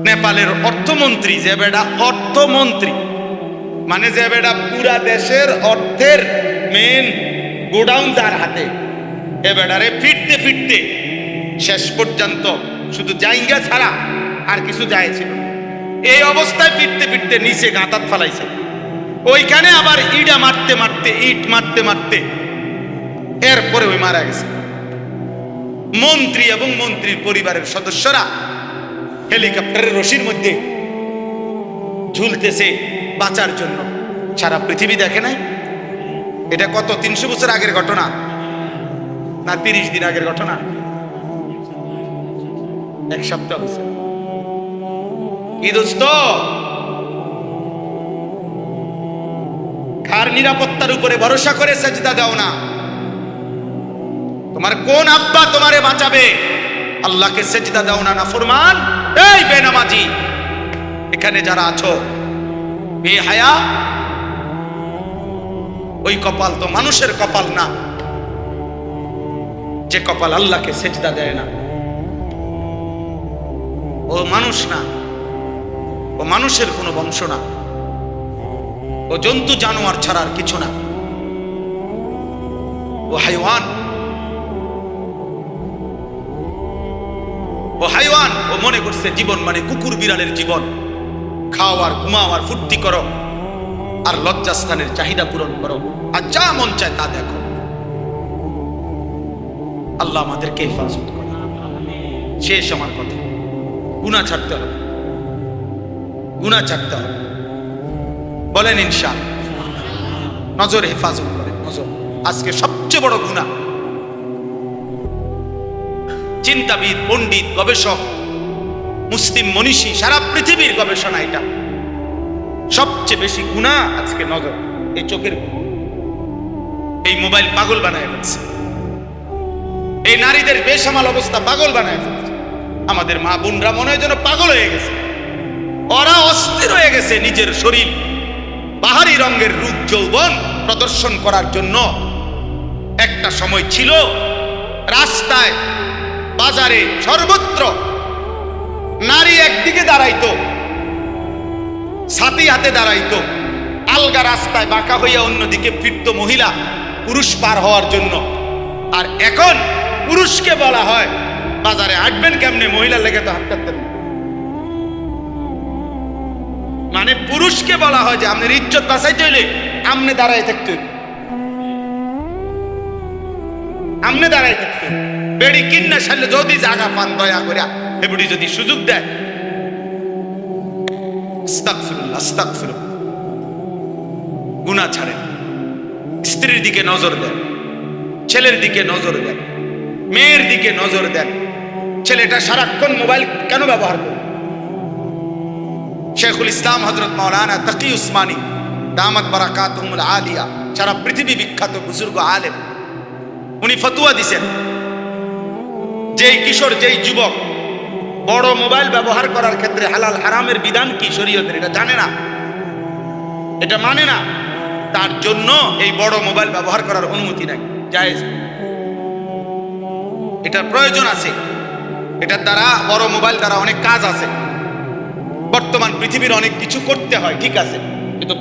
নেপালের অর্থমন্ত্রী, যে বেটা অর্থমন্ত্রী, মানে যে বেটা পুরা দেশের অর্থের মেন গোডাউন যার হাতে, এ বেটারে ফিরতে ফিরতে শেষ পর্যন্ত শুধু জায়গা ছাড়া আর কিছু যায়ছিল। এই অবস্থায় ফিরতে ফিরতে নিচে গাঁতাত ফালাইছে। ওইখানে আবার ইট মারতে মারতে এরপরে ওই মারা গেছে। মন্ত্রী এবং মন্ত্রীর পরিবারের সদস্যরা হেলিকপ্টারের রশির মধ্যে ঝুলতেছে বাঁচার জন্য। সারা পৃথিবী দেখে নাই। এটা কত 300 বছর আগের ঘটনা না 30 দিন আগের ঘটনা? এক সপ্তাহ হয়েছে। কি দোস্ত, কার নিরাপত্তার উপরে ভরসা করে সেজদা দাও না? তোমার কোন আব্বা তোমারে বাঁচাবে? আল্লাহকে সেজদা দাও না নাফরমান। এই বেনামাজি, এখানে যারা আছো বেহায়া, ওই কপাল তো মানুষের কপাল না যে কপাল আল্লাহকে সেজদা দেয় না। ও মানুষ না, ও মানুষের কোনো বংশ না, ও জন্তু জানোয়ার ছাড়ার কিছু না, ও হাইওয়ান। ও হাইওয়ান, ও মনে করছে জীবন মানে কুকুর বিড়ালের জীবন। খাও আর ঘুমাও আর ফুর্তি করো আর লজ্জাস্থানের চাহিদা পূরণ করো আর যা মন চায় তা দেখো। আল্লাহ আমাদেরকে হেফাজত করে। শেষ আমার কথা, গুনাহ ছাড়তে হবে, গুনাহ ছাড়তে হবে। বলেন ইনশাআল্লাহ। নজর হেফাজত করে। নজর আজকে সবচেয়ে বড় গুনাহ। চিন্তাবিদ, পণ্ডিত, গবেষক, মুসলিম মনীষী, সারা পৃথিবীর গবেষণা এটা সবচেয়ে বেশি গুনাহ আজকে নজর। এই চোখের গুনাহ। এই মোবাইল পাগল বানায় ফেলছে। এই নারীদের বেসামাল অবস্থা পাগল বানায় ফেলছে। আমাদের মা বোনরা মনে হয় যেন পাগল হয়ে গেছে। ওরা অস্থির হয়ে গেছে নিজের শরীর বাহারি রঙের রূপ যৌবন প্রদর্শন করার জন্য। একটা সময় ছিল রাস্তায়, বাজারে, সর্বত্র নারী একদিকে দাঁড়াইতো, ছাতি হাতে দাঁড়াইতো, আলগা রাস্তায় বাঁকা হইয়া অন্যদিকে ফিরত মহিলা পুরুষ পার হওয়ার জন্য। আর এখন পুরুষকে বলা হয় বাজারে হাঁটবেন কেমনে, মহিলা লেগে তো হাঁটতে। মানে পুরুষকে বলা হয় যে আপনার ইজ্জত বাঁচাইতে হইলে আমনে দাঁড়াই থাকতে, আমনে দাঁড়াই থাকতে। বেড়ি কিন্না সারলে যদি জায়গা পান দয়া করে এবারে যদি সুযোগ দেয়, আস্তাগফিরুল্লাহ আস্তাগফিরুল্লাহ, গুনাহ ছাড়েন। স্ত্রীর দিকে নজর দেন, ছেলের দিকে নজর দেন, মেয়ের দিকে নজর দেন। ছেলেটা সারাক্ষণ মোবাইল কেন ব্যবহার করে? শেখুল ইসলাম হযরত মাওলানা তাকি উসমানী দামাত বারাকাতুহুল আলিয়া, সারা পৃথিবী বিখ্যাত বুজুর্গ আলেম, উনি ফতোয়া দিয়েছেন যেই কিশোর, যেই যুবক বড় মোবাইল ব্যবহার করার ক্ষেত্রে হালাল হারামের বিধান কি শরীয়তের এটা জানে না, এটা মানে না, তার জন্য এই বড় মোবাইল ব্যবহার করার অনুমতি নাই, জায়েজ। এটার প্রয়োজন আছে। এটার দ্বারা, বড় মোবাইল দ্বারা অনেক কাজ আছে। বর্তমান পৃথিবীর অনেক কিছু করতে হয়, ঠিক আছে, কিন্তু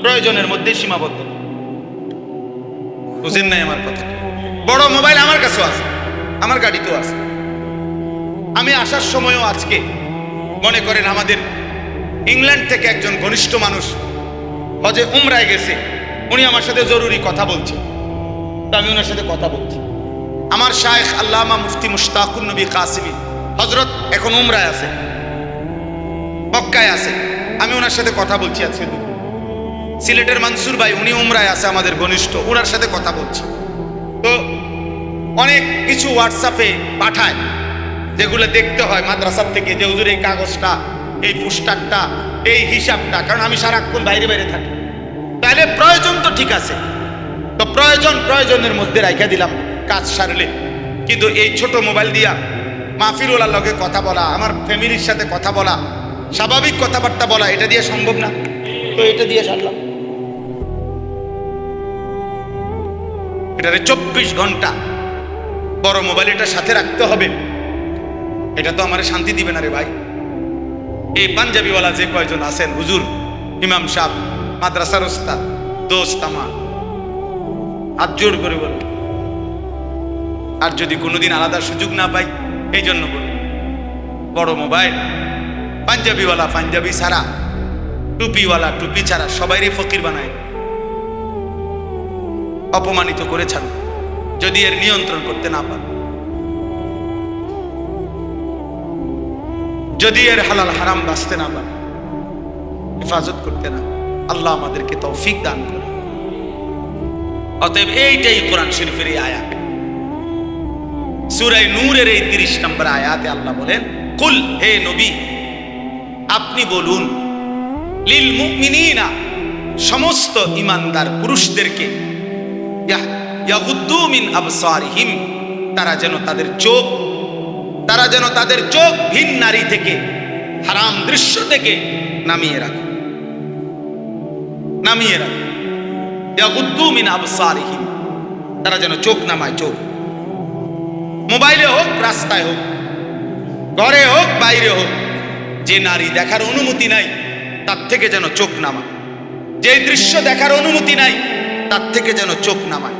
প্রয়োজনের মধ্যে সীমাবদ্ধ। বুঝেন নাই আমার কথা? বড় মোবাইল আমার কাছেও আছে, আমার গাড়িতেও আছে। আমি আসার সময়ও আজকে মনে করেন আমাদের ইংল্যান্ড থেকে একজন ঘনিষ্ঠ মানুষ হজে উমরায় গেছে, উনি আমার সাথে জরুরি কথা বলছে, তা আমি ওনার সাথে কথা বলছি। আমার শায়েখ আল্লামা মুফতি মুশতাকুন নবী কাসিমি হযরত এখন উমরায় আছে, মক্কায় আছে। আমি ওনার সাথে কথা বলছি আজকে। সিলেটের মানসুর ভাই, উনি উমরায় আছে, আমাদের ঘনিষ্ঠ, ওনার সাথে কথা বলছি। তো অনেক কিছু হোয়াটসঅ্যাপে পাঠায় যেগুলো দেখতে হয় মাদ্রাসার থেকে, যে হুজুর এই কাগজটা, এই পুস্টারটা, এই হিসাবটা, কারণ আমি সারাক্ষণ বাইরে বাইরে থাকি। তাহলে প্রয়োজন তো ঠিক আছে, তো প্রয়োজনের মধ্যে রাখা দিলাম কাজ সারলে। কিন্তু এই ছোট মোবাইল দিয়া মাহফিলওয়ালার লগে কথা বলা, আমার ফ্যামিলির সাথে কথা বলা, স্বাভাবিক কথাবার্তা বলা, এটা দিয়ে সম্ভব না। তো এটা দিয়ে সারলাম। এটারে 24 ঘন্টা বড় মোবাইল এটা সাথে রাখতে হবে, এটা তো আমার শান্তি দিবে না রে ভাই। এই পাঞ্জাবিওয়ালা যে কয়জন আছেন, হুজুর, ইমাম সাহেব, মাদ্রাসার ওস্তাদ, দোস্ত আমার, হাত জোর করে বল, আর যদি কোনোদিন আলাদা সুযোগ না পাই, এই জন্য বল, বড় মোবাইল, পাঞ্জাবিওয়ালা পাঞ্জাবি ছাড়া, টুপিওয়ালা টুপি ছাড়া সবাইরই ফকির বানায়, অপমানিত করে ছাড় যদি এর নিয়ন্ত্রণ করতে না পারে, যদি এর হালাল হারাম বাঁচতে না পারে, হেফাজত করতে না, আল্লাহ আমাদেরকে তৌফিক দান করে। অতএব এইটাই কোরআন শরীফের এই আয়াত, সূরা নূরের এই 30 নম্বর আয়াতে আল্লাহ বলেন, কুল, হে নবী আপনি বলুন, লিল মুমিনিনা, সমস্ত ঈমানদার পুরুষদেরকে, ইয়াগুদ্দু মিন আবসারিহিম, তারা যেন তাদের চোখ ভিন নারী থেকে, হারাম দৃশ্য থেকে নামিয়ে রাখে। ইয়াগুদ্দু মিন আবসারিহিম, তারা যেন চোখ নামায়। চোখ মোবাইলে হোক, রাস্তায় হোক, ঘরে হোক, বাইরে হোক, যে নারী দেখার অনুমতি নাই তার থেকে যেন চোখ নামায়, যে দৃশ্য দেখার অনুমতি নাই তার থেকে যেন চোখ নামায়।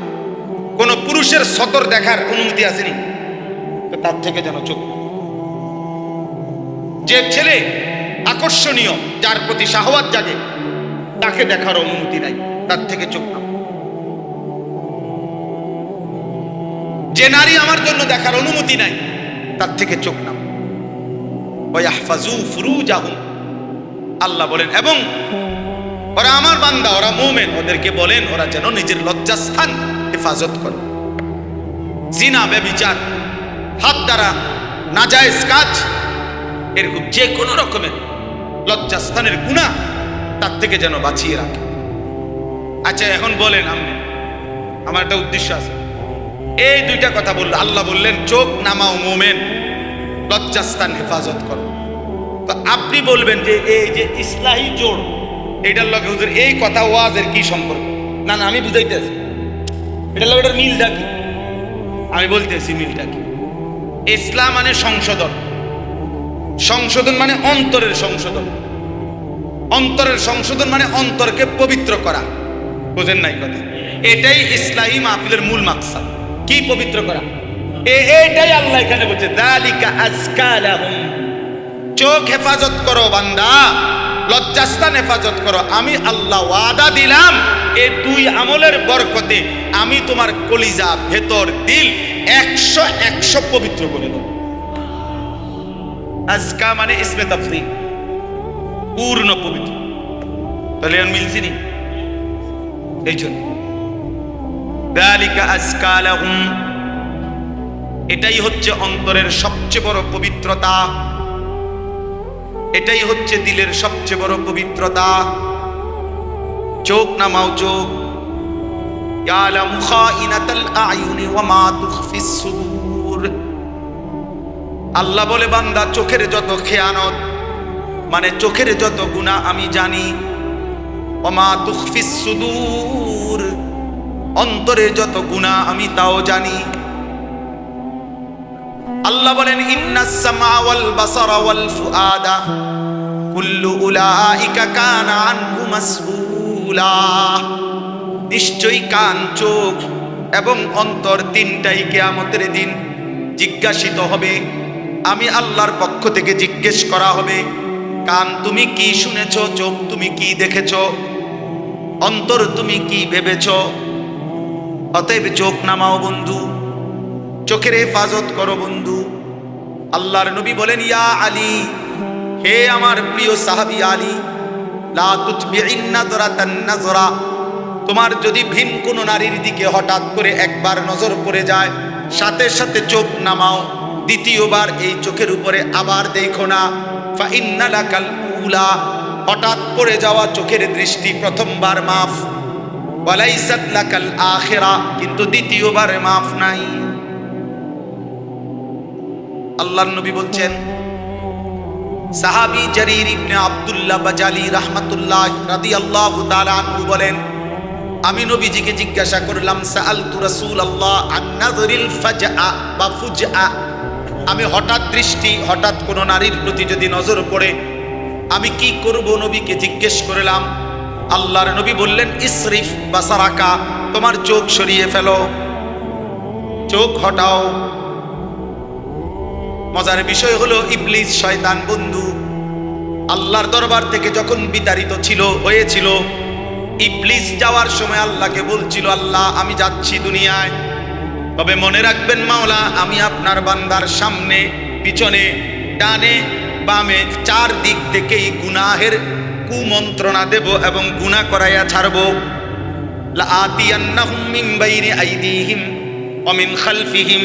কোন পুরুষের সতর দেখার অনুমতি আসেনি, তো তার থেকে যেন চোখ। যে ছেলে আকর্ষণীয়, যার প্রতি শাহওয়াত জাগে, তাকে দেখার অনুমতি নাই, তার থেকে চোখ নামায়। যে নারী আমার জন্য দেখার অনুমতি নাই, তার থেকে চোখ নামায়। ওয়াহফাজু ফুরুজাহুম, আল্লাহ বলেন, এবং ওরা আমার বান্দা, ওরা মুমিন, ওদেরকে বলেন ওরা যেন নিজের লজ্জাস্থান হেফাজত করে। জিনা, ব্যভিচার, হাত দ্বারা নাজায়েজ কাজ, এরকম যে কোনো রকমের লজ্জাস্থানের গুনাহ তার থেকে যেন বাঁচিয়ে রাখে। আচ্ছা এখন বলেন, আমার একটা উদ্দেশ্য আছে, এই দুইটা কথা বললো, আল্লাহ বললেন চোখ নামাও মুমিন, লজ্জাস্থান হেফাজত করো। তো আপনি বলবেন যে এই যে ইসলাহি জোড়, এইটার লগে হুজুর এই কথা ওয়াজের কি সম্পর্ক? না না, আমি বুঝাইতেছি এটার লগে এটার মিলটা কি, আমি বলতেছি মিলটা কি। ইসলাম মানে সংশোধন, সংশোধন মানে অন্তরের সংশোধন, অন্তরের সংশোধন মানে অন্তরকে পবিত্র করা। বুঝেন নাই কথা? এটাই ইসলাহি মাহফিলের মূল মাকসাদ। কি পবিত্র করা? এইটাই আল্লাহ এখানে বলছে, যালিকা আজকা লাহুম, চোখ হেফাজত করো বান্দা, লজ্জাস্থান হেফাজত করো। আমি আল্লাহ ওয়াদা দিলাম, এই দুই আমলের বরকতে আমি তোমার কলিজা, ভেতর, দিল 100 পবিত্র করে দেব। আজকা মানে ইসমে তাফসীর, পূর্ণ পবিত্র। তাহলে আমি মিলছি নি? এই জন্য যালিকা আজকা লাহুম, এটাই হচ্ছে অন্তরের সবচেয়ে বড় পবিত্রতা, এটাই হচ্ছে দিলের সবচেয়ে বড় পবিত্রতা। চোখ নামাও, চোখ। ইয়ালামু খাইনাতাল আয়ুনি ওয়া মা তুখফিস সুদূর, আল্লাহ বলে বান্দা চোখের যত খেয়ানত, মানে চোখের যত গুনাহ আমি জানি। ওয়া মা তুখফিস সুদূর, অন্তরের যত গুনাহ আমি তাও জানি। আল্লাহ বলেন, ইন্নাস সামা ওয়াল বাসারা ওয়াল ফুআদা কুল্লু উলাইকা কানা আনহু মাসউলা, নিশ্চয়ই কান, চোখ এবং অন্তর তিনটাই কিয়ামতের দিন জিজ্ঞাসিত হবে। আমি আল্লাহর পক্ষ থেকে জিজ্ঞেস করা হবে, কান তুমি কি শুনেছ, চোখ তুমি কি দেখেছ, অন্তর তুমি কি ভেবেছ। অতএব চোখ নামাও বন্ধু, চোখের হেফাজত করো বন্ধু। আল্লাহর নবী বলেন, ইয়া আলী, হে আমার প্রিয় সাহাবী আলী, লা তুতবিইন নাযরাতান নাযরা, তোমার যদি ভিন কোন নারীর দিকে হঠাৎ করে একবার নজর পড়ে যায়, সাথে সাথে চোখ নামাও, দ্বিতীয়বার এই চোখের উপরে আবার দেখো না। ফা ইন্না লাকাল উলা, হঠাৎ পড়ে যাওয়া চোখের দৃষ্টি প্রথমবার মাফ, ওয়ালাইসাত লাকাল আখিরা, কিন্তু দ্বিতীয়বার মাফ নাই। আল্লাহর নবী বলছেন, সাহাবী জারীর ইবনে আব্দুল্লাহ বাজালি রাহমাতুল্লাহ রাদিয়াল্লাহু তাআলা আনহু বলেন, আমি নবীজিকে জিজ্ঞাসা করলাম, সাআলতু রাসূলুল্লাহ আন নাযরিল ফাজআ বা ফুজআ, আমি হঠাৎ দৃষ্টি, হঠাৎ কোন নারীর প্রতি যদি নজর পড়ে, আমি কি করব নবীকে জিজ্ঞেস করলাম। আল্লাহর নবী বললেন, ইসরিফ বাসারাকা, তোমার চোখ সরিয়ে ফেলো, চোখ হটাও। মজার বিষয় হলো ইবলিস শয়তান বন্ধু আল্লাহর দরবার থেকে যখন বিতাড়িত হয়েছিল, ইবলিস যাওয়ার সময় আল্লাহকে বলছিল, আল্লাহ আমি যাচ্ছি দুনিয়ায়, তবে মনে রাখবেন মাওলা, আমি আপনার বান্দার সামনে পিছনে ডানে বামে চার দিক থেকেই গুনাহের কুমন্ত্রণা দেব এবং গুনাহ করাইয়া ছাড়ব। লাআতিয়ান্নাহুম মিন বাইনি আইদিহিম ওয়া মিন খালফিহিম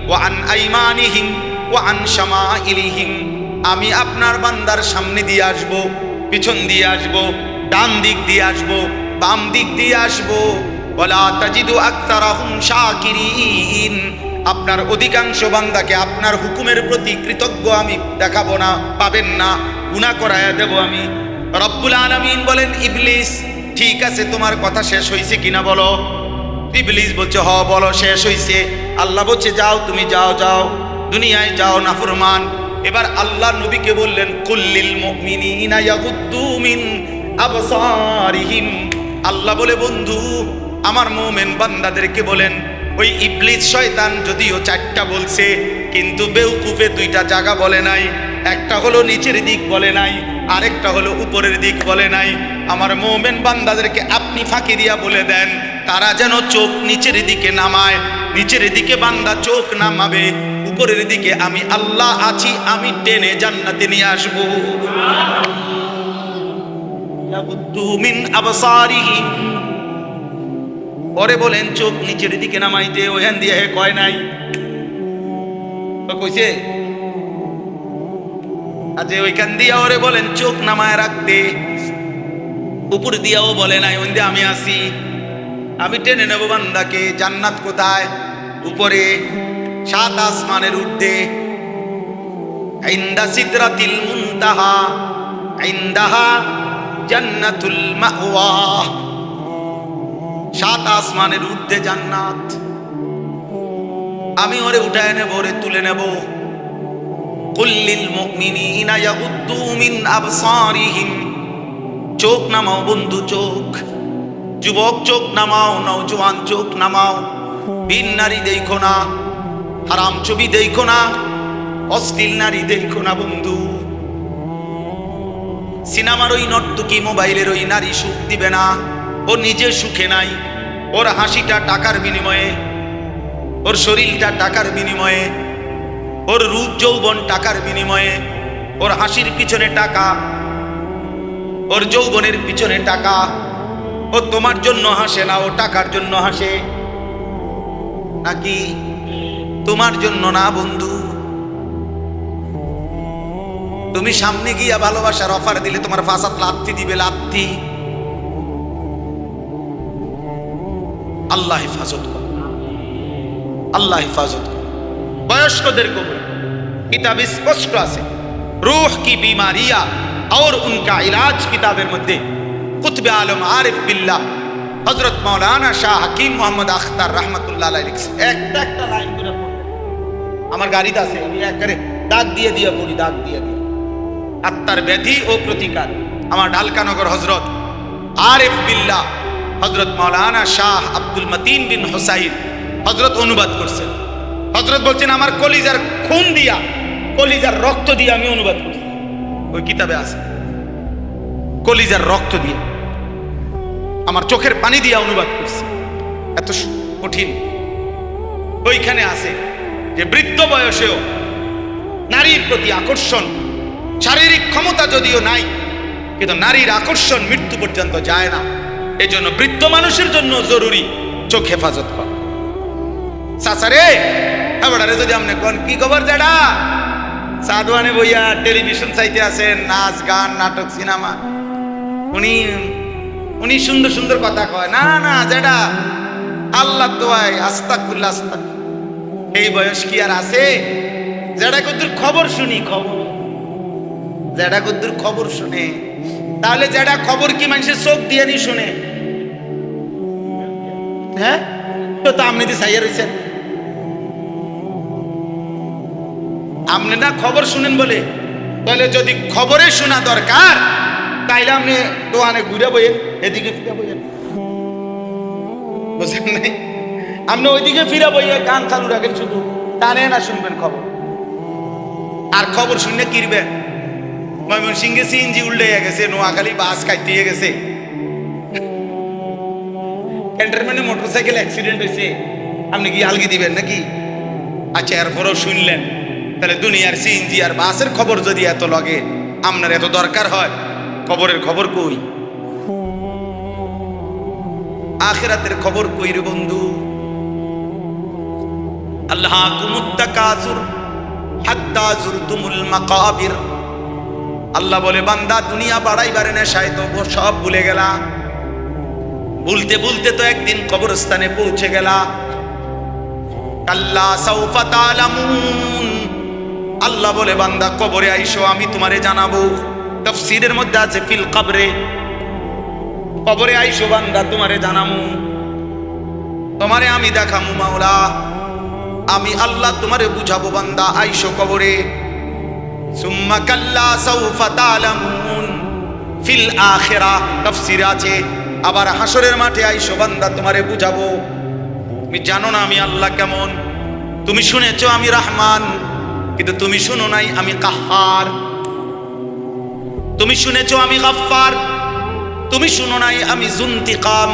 ওয়া আন আইমানিহিম ওয়া আন শামাইলিহিম। আমি আপনার বান্দার সামনে দিয়ে আসব, পিছন দিয়ে আসব, ডান দিক দিয়ে আসব, বাম দিক দিয়ে আসব। ওয়ালা তাজিদু আকতারাহুম শাকিরিন। আপনার অধিকাংশ বান্দাকে আপনার হুকুমের প্রতি কৃতজ্ঞ আমি দেখাবো না, পাবেন না, গুনাহ করায়া দেব আমি। রব্বুল আলামিন বলেন, ইবলিস ঠিক আছে, তোমার কথা শেষ হয়েছে কিনা বলো। ইবলিস বলছে, হ বলো শেষ হয়েছে। আল্লাহ বলছে, যাও তুমি যাও, যাও দুনিয়ায় যাও নাফরমান। এবার আল্লাহ নবীকে বললেন, কুল্লিল মুমিনিনা ইয়াগুদ্দু মিন আবসারিহিম। আল্লাহ বলে, বন্ধু আমার মুমিন বান্দাদেরকে বলেন, ওই ইবলিস শয়তান যদিও চারটা বলছে, কিন্তু বেউকুফে দুইটা জায়গা বলে নাই। একটা হলো নিচের দিক বলে নাই, আরেকটা হলো উপরের দিক বলে নাই। আমার মুমিন বান্দাদেরকে আপনি ফাঁকি দিয়া বলে দেন, তারা যেন চোখ নিচের দিকে নামায়। নিচের দিকে বান্দা চোখ নামাবে, উপরের দিকে আমি আল্লাহ আছি, আমি টেনে জান্নাতে নিয়ে আসবো। মিন আবসারিহিম, পরে বলেন চোখ নিচের দিকে নামাইতে, ওখান দিয়ে কয় নাই, কইছে আজ ওইখান দিয়া ওরে বলেন চোখ নামায় রাখতে। উপর দিয়াও বলে নাই, ওই দিয়ে আমি আসি, আমি টেনে নেব বান্দাকে। জান্নাত কোথায়? উপরে, সাত আসমানের ঊর্ধ্বে। ইনদা সিদরাতিল মুনতাহা ইনদাহা জান্নাতুল মাওয়া। সাত আসমানের ঊর্ধ্বে জান্নাত। আমি ওরে উঠায় নেব, ওরে তুলে নেব। কুল্লিল মুমিনিনা ইয়াগুদ্দু মিন আবসারিহিম। চোখ নামাও বন্ধু, চোখ। যুবক চোখ নামাও, নওজোয়ান চোখ নামাও। বিন নারী দেখো না, হারাম ছবি দেখো না, অশ্লীল নারী দেখো না বন্ধু। সিনেমার ওই নর্তকী, মোবাইলের ওই নারী সুখ দিবে না। ও নিজে সুখে নাই। ওর হাসিটা টাকার বিনিময়ে, ওর শরীরটা টাকার বিনিময়ে, ওর রূপ যৌবন টাকার বিনিময়ে। ওর হাসির পিছনে টাকা, ওর যৌবনের পিছনে টাকা। ও তোমার জন্য হাসে না, ও টাকার জন্য হাসে। নাকি তোমার জন্য না বন্ধু। তুমি সামনে গিয়া ভালোবাসার অফার দিলে তোমার ফাসাদ লাথি দিবে, লাথি। আল্লাহ হেফাজত কর, আল্লাহ হেফাজত কর। বয়স্কদের কবর কিতাবে স্পষ্ট আছে, রূহ কি বিমারিয়া और उनका इलाज किताबेर मध्य कुतुब आलम आरिफ बिल्लाह हजरत मौलाना शाह हकीम मोहम्मद अख्तर रहमतुल्लाह अलैहि लिखছে। একটা একটা লাইন করে পড়তে আমার গাড়িতে আছে, আমি এক করে দাগ দিয়ে দিয়ে পড়ি, দাগ দিয়ে দিয়ে। আত্মার ব্যাধি ও প্রতিকার, আমার ঢালকানগর হজরত আরিফ বিল্লাহ হজরত মৌলানা শাহ আব্দুল মতিন বিন হুসাইন হজরত অনুবাদ করছেন। হজরত বলছেন, আমার কলিজার খুন দিয়া, কলিজার রক্ত দিয়ে আমি অনুবাদ করছি। ওই কিতাবে আছে, কলিজার রক্ত দিয়ে, আমার চোখের পানি দিয়ে অনুবাদ করছি। এত কঠিন। ওইখানে আছে যে বৃদ্ধ বয়সেও নারীর প্রতি আকর্ষণ, শারীরিক ক্ষমতা যদিও নাই, কিন্তু নারীর আকর্ষণ মৃত্যু পর্যন্ত যায় না। এই জন্য বৃদ্ধ মানুষের জন্য জরুরি চোখ হেফাজত করা। সাসারে এবারে যদি আপনি কোন কি খবর যেটা সাদওয়ানে বইয়া টেলিভিশন চাইতে আছেন, নাচ গান নাটক সিনেমা, উনি সুন্দর সুন্দর কথা কয় না, না যেটা আল্লাহ দোয়াই আস্তাগফিরুল্লাহ আস্তাগফিরুল্লাহ। এই বয়স কি আর আছে? যেটা কদ্দুর খবর শুনি, খবর যেটা কদ্দুর খবর শুনে, তাহলে যেটা খবর কি মানুষের চোখ দিয়ে নি শুনে? হ্যাঁ, তো আপনি দিয়ে চাইয়া রয়েছেন, আপনি না খবর শুনেন বলে তাহলে যদি খবরে শোনা দরকার তাইলে আপনি দোয়ানে ঘুরে বইয়েন, এদিকে ফিরে বইয়েন, বুঝলেন নাই? আপনি ওইদিকে ফিরে বইয়ে কান চালু রাখেন, শুধু টানে না শুনবেন খবর। আর খবর শুনে কিরবেন? ময়মনসিংহে সিএনজি উল্টে গেছে, নোয়াখালী বাস কাটতে গেছে, ক্যান্টনমেন্টে মোটরসাইকেল অ্যাক্সিডেন্ট হয়েছে, আপনি কি আলগি দিবেন নাকি? আচ্ছা, এরপরও শুনলেন, তাহলে দুনিয়ার সিএনজি আর বাসের খবর যদি এত লাগে, আপনার এত দরকার হয়, খবরের খবর কই? আখিরাতের খবর কই রে বন্ধু? আল্লাহকুমুত তাকাসুর হাত্তা যুরতুমুল মাকাবির। আল্লাহ বলে, বান্দা দুনিয়া বাড়াইবারে নেশায় তো সব ভুলে গেলা, ভুলতে ভুলতে তো একদিন কবরস্থানে পৌঁছে গেলা। কাল্লা সাউফা তা'লামুন। আল্লাহ বলে, বান্দা কবরে আইসো, আমি তোমারে জানাবো। তাফসীরের মধ্যে আছে ফিল কবরে, কবরে আইসো বান্দা, তোমারে জানামু, তোমারে আমি দেখামু মাওলা, আমি আল্লাহ তোমারে বুঝাবো বান্দা, আইসো কবরে। সুম্মা কাল্লা সাউফা তা'লামুন ফিল আখিরাহ। তাফসীরে আছে আবার হাসরের মাঠে আইসো বান্দা, তোমারে বুঝাবো। তুমি জানো না আমি আল্লাহ কেমন, তুমি শুনেছো আমি রহমান, কিন্তু তুমি শুনো নাই আমি কাহ্হার। তুমি শুনেছো আমি গফফার, তুমি শুনো নাই আমি যুনতিকাম।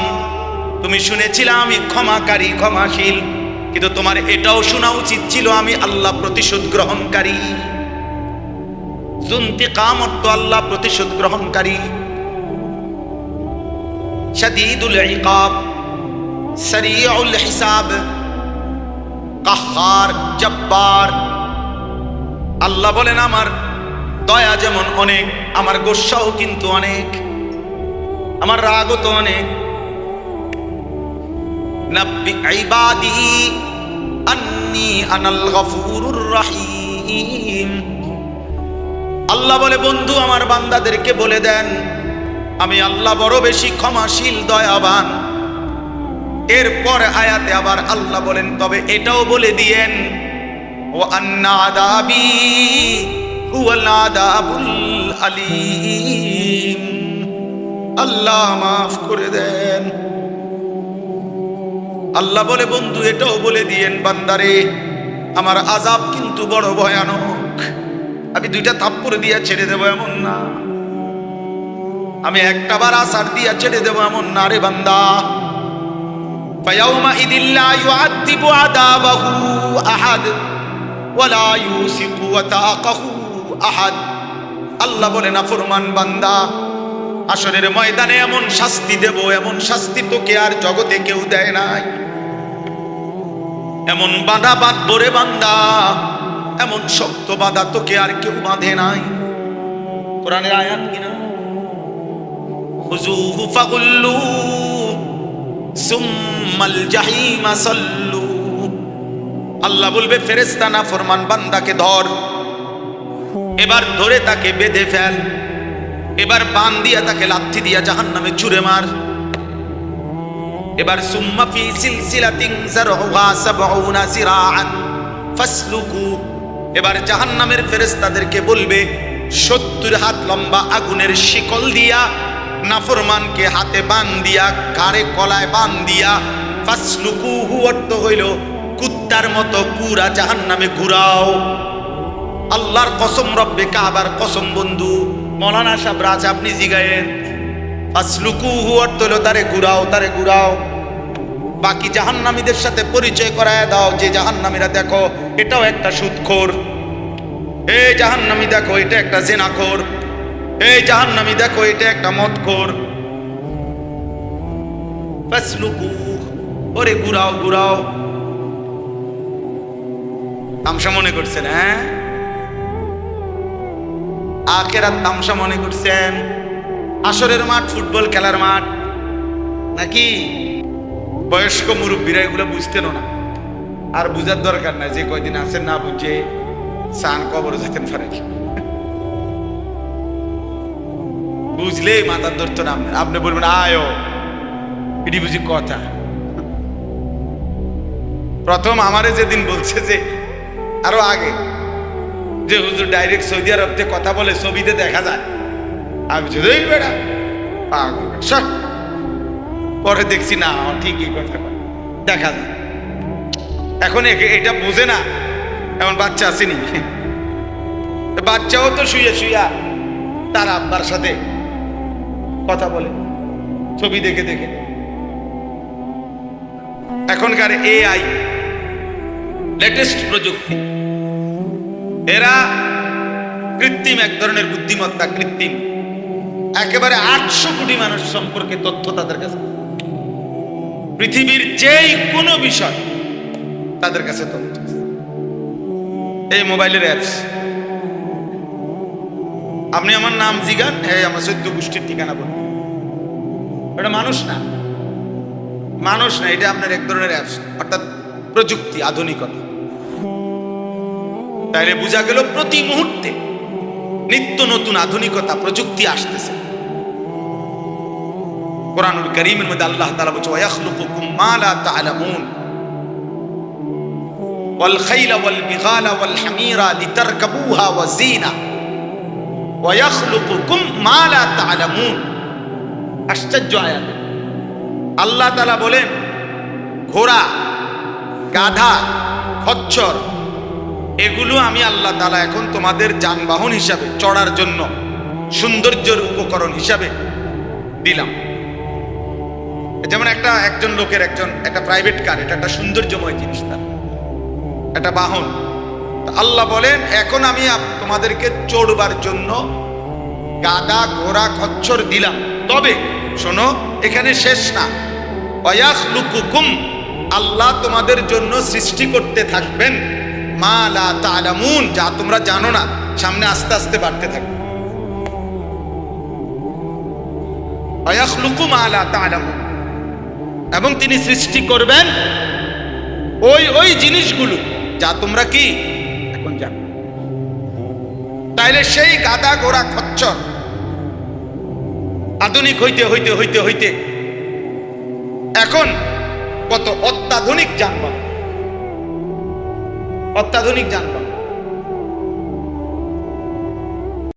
তুমি শুনেছিলে আমি ক্ষমাকারী, ক্ষমাশীল, কিন্তু তোমার এটাও শোনা উচিত ছিল আমি আল্লাহ প্রতিশোধ গ্রহণকারী। যুনতিকাম অর্থ আল্লাহ প্রতিশোধ গ্রহণকারী। শাদীদুল ইকাব, সরিউল হিসাব, কাহ্হার, জব্বার। আল্লাহ বলেন, আমার দয়া যেমন অনেক, আমার গোসাও কিন্তু অনেক, আমার রাগও তো অনেক। নাব্বি ইবাদি আন্নী আনাল গফুরুর রহিম। আল্লাহ বলে, বন্ধু আমার বান্দাদেরকে বলে দেন আমি আল্লাহ বড় বেশি ক্ষমাশীল, দয়াবান। এরপর আয়াতে আবার আল্লাহ বলেন, তবে এটাও বলে দিয়েন ওয়া আন্না আযাবি হুয়াল আযাবুল আলীম। আল্লাহ মাফ করে দেন। আল্লাহ বলে, বন্ধু এটাও বলে দিয়েন বান্দারে আমার আযাব কিন্তু বড় ভয়ানক। আমি দুইটা থাপ্পড় দিয়া ছেড়ে দেবো এমন না, আমি একটা বার আসার দিয়া ছেড়ে দেবো এমন না রে বান্দা। ফায়াউমা ইদিল লা ইউআযিবু আযাবাহু আহাদ ওয়া লা ইউসিকু ওয়াতাকাহু আহাদ। আল্লাহ বলে, নাফরমান বান্দা হাসরের ময়দানে এমন শাস্তি দেব, এমন শাস্তি তোকে আর জগতে কেউ দেয় নাই। এমন বাঁধা বাঁধবো রে বান্দা, এমন শক্ত বাঁধা তোকে আর কেউ বাঁধে নাই। কোরআনের আয়াত কিনা? খুযূহু ফাগুল্লু সুম্মাল জাহিমা সাল্লু। আল্লাহ বলবে, ফেরেশতা নাফরমান বান্দাকে ধর, এবার ধরে তাকে বেঁধে ফেল, এবার বান দিয়া তাকে লাথি দিয়া জাহান্নামে ছুঁড়ে মার। এবার সুম্মা ফি সিলসিলাতিন যারউহা ৭০ যিরাআন ফাসলুকু। এবার জাহান্নামের ফেরেশতাদেরকে বলবে ৭০ হাত লম্বা আগুনের শিকল দিয়া নাফরমানকে হাতে বান দিয়া, ঘাড়ে কলায় বান দিয়া, ফাসলুকুহু অর্থ হইল কুত্তার মতো পুরা জাহান্নামে ঘুরাও। আল্লাহর কসম, রব্বে কাবার কসম বন্ধু, মৌলানা সাহেব রাজ আপনি জিগায়েন, ফাসলুকুহু অর্থ হলো তারে ঘুরাও, তারে ঘুরাও। বাকি জাহান্নামীদের সাথে পরিচয় করায় দাও যে জাহান্নামীরা দেখো এটাও একটা সুদখোর, এই জাহান্নামী দেখো এটা একটা জেনাখোর, এই জাহান্নামী দেখো এটা একটা মদখোর। ফাসলুকু, ওরে ঘুরাও ঘুরাও। তামসা মনে করছেন? হ্যাঁ, আখিরাত তামসা মনে করছেন? আসরের মাঠ ফুটবল খেলার মাঠ নাকি? বয়স্ক মুরব্বীরা এগুলো বুঝতেন না, আর বুঝার দরকার নাই। যে কয়দিন আছেন না বুঝে সান কবর যেতেন পারে, বুঝলেই মাথার ধরতো না। আপনি বলবেন আয়ো, এটি বুঝি কথা। প্রথম আমারে যেদিন বলছে যে আরো আগে যে হুজুর ডাইরেক্ট সৌদি আরব থেকে কথা বলে, ছবিতে দেখা যায়। আমি শুধু বেড়া পাগল সব। পরে দেখছি না ঠিকই কথা বলে, দেখা যায়। এখন এটা বোঝে না, এমন বাচ্চা আসেনি, বাচ্চাও তো শুয়ে শুয়া তার আব্বার সাথে কথা বলে ছবি দেখে দেখে। এখনকার AI লেটেস্ট প্রযুক্তি, এরা কৃত্রিম এক ধরনের বুদ্ধিমত্তা, কৃত্রিম একেবারে 800 কোটি মানুষ সম্পর্কে তথ্য তাদের কাছে, পৃথিবীর যেই কোনো বিষয় তাদের কাছে তথ্য। এই মোবাইলের অ্যাপস, আপনি আমার নাম জিগান, হ্যাঁ আমার 14 গোষ্ঠীর ঠিকানা বলুন। এটা মানুষ না, মানুষ না, এটা আপনার এক ধরনের অ্যাপস, অর্থাৎ প্রযুক্তি, আধুনিকতা। তাইলে বোঝা গেল প্রতি মুহূর্তে নিত্য নতুন আধুনিকতা, প্রযুক্তি আসতেছে। কোরআনুল কারীমের মধ্যে আল্লাহ তাআলা বলছে, ওয়ায়াখলুকুকুম মা লা তা'লামুন ওয়াল খাইলা ওয়াল বিগালা ওয়াল হামিরা লিতারকাবুহা ওয়া যিনা ওয়ায়াখলুকুকুম মা লা তা'লামুন। আশ্চর্য আয়াত। আল্লাহ তাআলা বলেন, ঘোড়া, গাধা, খচ্চর, এগুলো আমি আল্লাহ তাআলা এখন তোমাদের যানবাহন হিসাবে, চড়ার জন্য সৌন্দর্যের উপকরণ হিসাবে দিলাম। যেমন একজন লোকের একটা প্রাইভেট কার, এটা একটা সৌন্দর্যময় জিনিস, তার একটা বাহন। আল্লাহ বলেন, এখন আমি তোমাদেরকে চড়বার জন্য গাধা, ঘোড়া, খচ্চর দিলাম। তবে শোনো, এখানে শেষ না। ওয়ায়াখলুকুকুম, আল্লাহ তোমাদের জন্য সৃষ্টি করতে থাকবেন মা লা তা'লামুন, যা তোমরা জানো না, সামনে আস্তে আস্তে বাড়তে থাকবে। ওয়ায়াখলুকু মা লা তা'লামুন, এবং তিনি সৃষ্টি করবেন ওই জিনিসগুলো যা তোমরা কি এখন জানো। তাইলে সেই গাধা, ঘোড়া, খচ্চর আধুনিক হইতে হইতে হইতে হইতে এখন কত অত্যাধুনিক যানবাহন, অত্যাধুনিক যানবাহন।